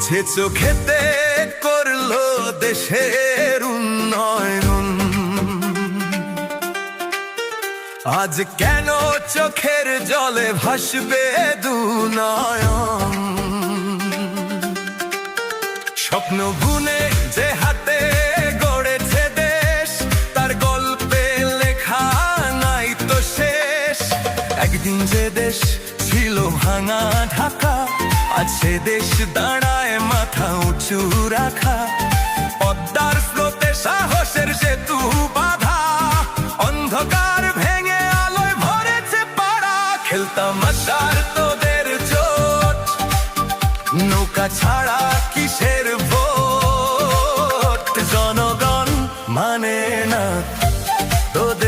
যে চোখেতে করলো দেশের উন্নয়ন, আজ কেন চোখের জলে ভাসবে দুনয়ন। স্বপ্ন বুনে যে হাতে গড়েছে দেশ, তার গল্পে লেখা নাই তো শেষ। একদিন যে দেশ ছিল ভাঙা ঢাকা, আজ সে দেশ দাঁড়ায় মাথা উঁচু রাখা। পদ্মার স্রোতে সাহসের সেতু বাঁধা, অন্ধকার ভেঙে আলোয় ভরেছে পাড়া। খেলতাম আশার তোদের জোট, নৌকা ছাড়া কিসের ভোট। জনগণ মানে না তোদের